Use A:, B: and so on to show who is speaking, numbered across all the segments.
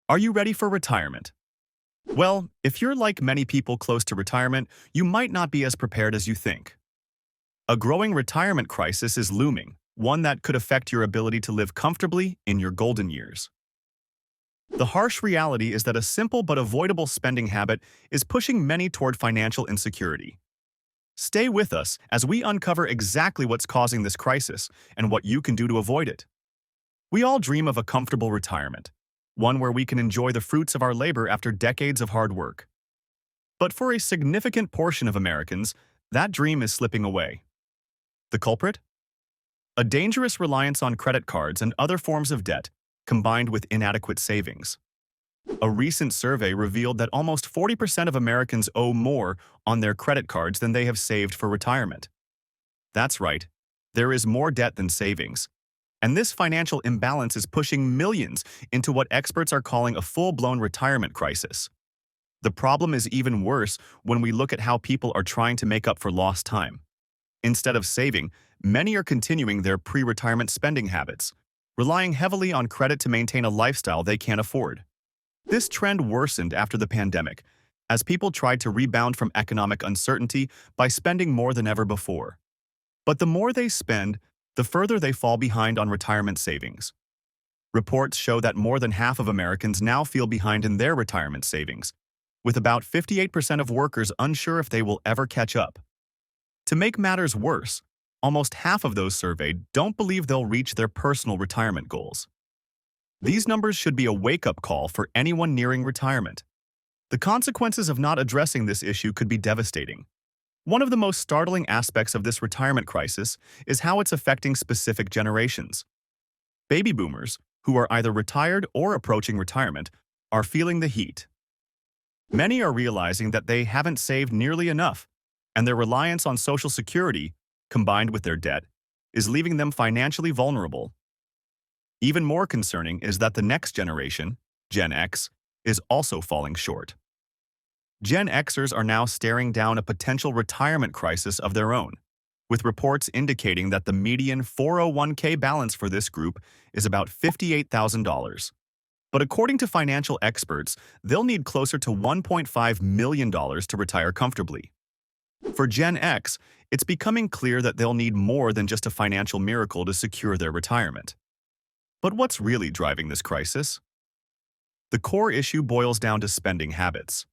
A: Are you ready for retirement? Well, if you're like many people close to retirement, you might not be as prepared as you think. A growing retirement crisis is looming, one that could affect your ability to live comfortably in your golden years. The harsh reality is that a simple but avoidable spending habit is pushing many toward financial insecurity. Stay with us as we uncover exactly what's causing this crisis and what you can do to avoid it. We all dream of a comfortable retirement, one where we can enjoy the fruits of our labor after decades of hard work. But for a significant portion of Americans, that dream is slipping away. The culprit? A dangerous reliance on credit cards and other forms of debt, combined with inadequate savings. A recent survey revealed that almost 40% of Americans owe more on their credit cards than they have saved for retirement. That's right, there is more debt than savings. And this financial imbalance is pushing millions into what experts are calling a full-blown retirement crisis. The problem is even worse when we look at how people are trying to make up for lost time. Instead of saving, many are continuing their pre-retirement spending habits, relying heavily on credit to maintain a lifestyle they can't afford. This trend worsened after the pandemic, as people tried to rebound from economic uncertainty by spending more than ever before. But the more they spend, the further they fall behind on retirement savings. Reports show that more than half of Americans now feel behind in their retirement savings, with about 58% of workers unsure if they will ever catch up. To make matters worse, almost half of those surveyed don't believe they'll reach their personal retirement goals. These numbers should be a wake-up call for anyone nearing retirement. The consequences of not addressing this issue could be devastating. One of the most startling aspects of this retirement crisis is how it's affecting specific generations. Baby boomers, who are either retired or approaching retirement, are feeling the heat. Many are realizing that they haven't saved nearly enough, and their reliance on Social Security, combined with their debt, is leaving them financially vulnerable. Even more concerning is that the next generation, Gen X, is also falling short. Gen Xers are now staring down a potential retirement crisis of their own, with reports indicating that the median 401k balance for this group is about $58,000. But according to financial experts, they'll need closer to $1.5 million to retire comfortably. For Gen X, it's becoming clear that they'll need more than just a financial miracle to secure their retirement. But what's really driving this crisis? The core issue boils down to spending habits.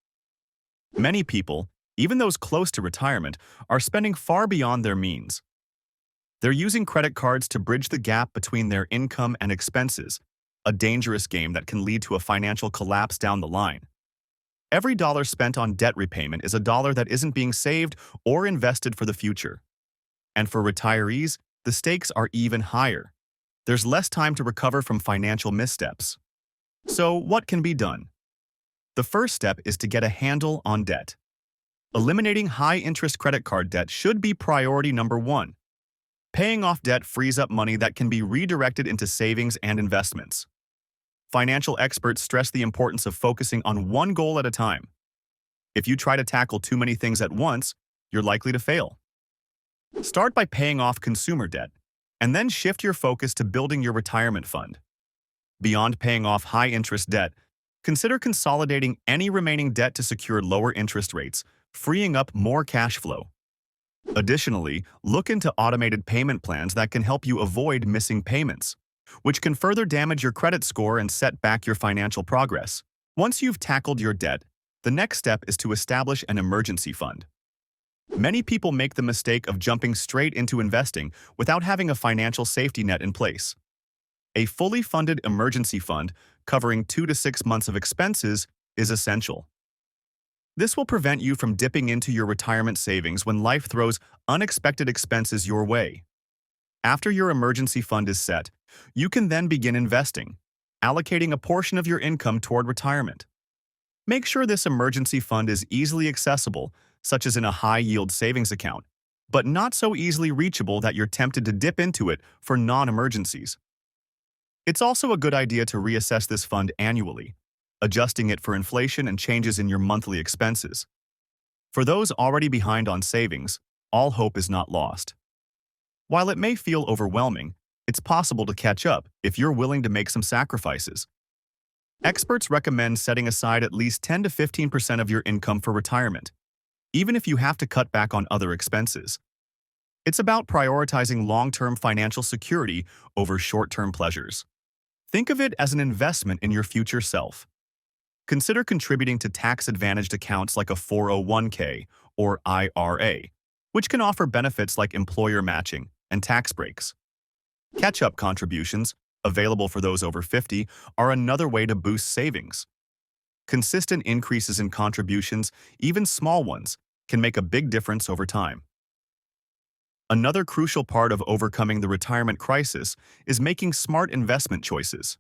A: Many people, even those close to retirement, are spending far beyond their means. They're using credit cards to bridge the gap between their income and expenses, a dangerous game that can lead to a financial collapse down the line. Every dollar spent on debt repayment is a dollar that isn't being saved or invested for the future. And for retirees, the stakes are even higher. There's less time to recover from financial missteps. So, what can be done? The first step is to get a handle on debt. Eliminating high-interest credit card debt should be priority number one. Paying off debt frees up money that can be redirected into savings and investments. Financial experts stress the importance of focusing on one goal at a time. If you try to tackle too many things at once, you're likely to fail. Start by paying off consumer debt, and then shift your focus to building your retirement fund. Beyond paying off high-interest debt, consider consolidating any remaining debt to secure lower interest rates, freeing up more cash flow. Additionally, look into automated payment plans that can help you avoid missing payments, which can further damage your credit score and set back your financial progress. Once you've tackled your debt, the next step is to establish an emergency fund. Many people make the mistake of jumping straight into investing without having a financial safety net in place. A fully funded emergency fund covering 2 to 6 months of expenses is essential. This will prevent you from dipping into your retirement savings when life throws unexpected expenses your way. After your emergency fund is set, you can then begin investing, allocating a portion of your income toward retirement. Make sure this emergency fund is easily accessible, such as in a high-yield savings account, but not so easily reachable that you're tempted to dip into it for non-emergencies. It's also a good idea to reassess this fund annually, adjusting it for inflation and changes in your monthly expenses. For those already behind on savings, all hope is not lost. While it may feel overwhelming, it's possible to catch up if you're willing to make some sacrifices. Experts recommend setting aside at least 10 to 15% of your income for retirement, even if you have to cut back on other expenses. It's about prioritizing long-term financial security over short-term pleasures. Think of it as an investment in your future self. Consider contributing to tax-advantaged accounts like a 401k or IRA, which can offer benefits like employer matching and tax breaks. Catch-up contributions, available for those over 50, are another way to boost savings. Consistent increases in contributions, even small ones, can make a big difference over time. Another crucial part of overcoming the retirement crisis is making smart investment choices.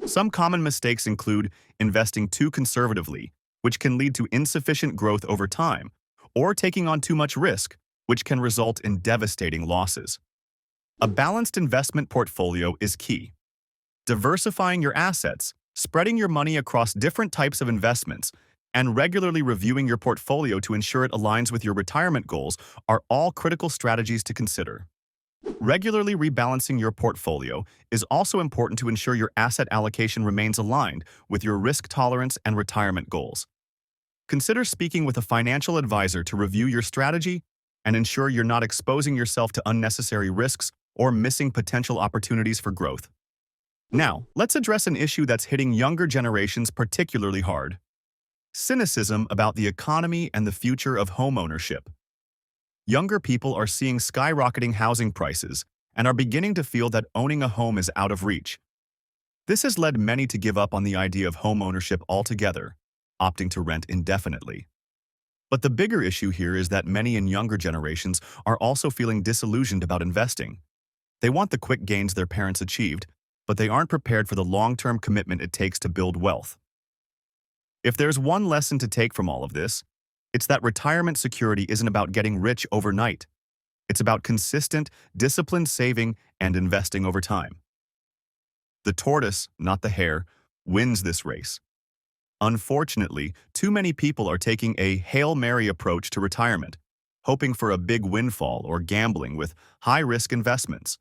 A: Some common mistakes include investing too conservatively, which can lead to insufficient growth over time, or taking on too much risk, which can result in devastating losses. A balanced investment portfolio is key. Diversifying your assets, spreading your money across different types of investments, and regularly reviewing your portfolio to ensure it aligns with your retirement goals are all critical strategies to consider. Regularly rebalancing your portfolio is also important to ensure your asset allocation remains aligned with your risk tolerance and retirement goals. Consider speaking with a financial advisor to review your strategy and ensure you're not exposing yourself to unnecessary risks or missing potential opportunities for growth. Now, let's address an issue that's hitting younger generations particularly hard: cynicism about the economy and the future of homeownership. Younger people are seeing skyrocketing housing prices and are beginning to feel that owning a home is out of reach. This has led many to give up on the idea of homeownership altogether, opting to rent indefinitely. But the bigger issue here is that many in younger generations are also feeling disillusioned about investing. They want the quick gains their parents achieved, but they aren't prepared for the long-term commitment it takes to build wealth. If there's one lesson to take from all of this, it's that retirement security isn't about getting rich overnight. It's about consistent, disciplined saving and investing over time. The tortoise, not the hare, wins this race. Unfortunately, too many people are taking a Hail Mary approach to retirement, hoping for a big windfall or gambling with high-risk investments.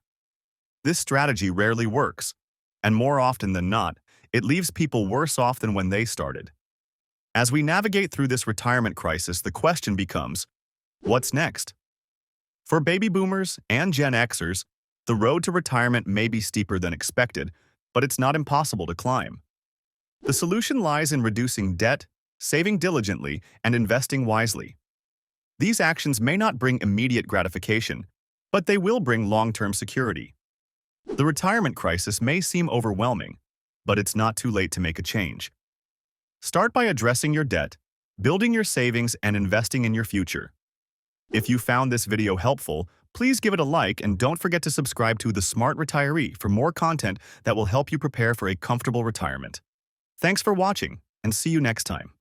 A: This strategy rarely works, and more often than not, it leaves people worse off than when they started. As we navigate through this retirement crisis, the question becomes, what's next? For baby boomers and Gen Xers, the road to retirement may be steeper than expected, but it's not impossible to climb. The solution lies in reducing debt, saving diligently, and investing wisely. These actions may not bring immediate gratification, but they will bring long-term security. The retirement crisis may seem overwhelming, but it's not too late to make a change. Start by addressing your debt, building your savings, and investing in your future. If you found this video helpful, please give it a like and don't forget to subscribe to The Smart Retiree for more content that will help you prepare for a comfortable retirement. Thanks for watching, and see you next time.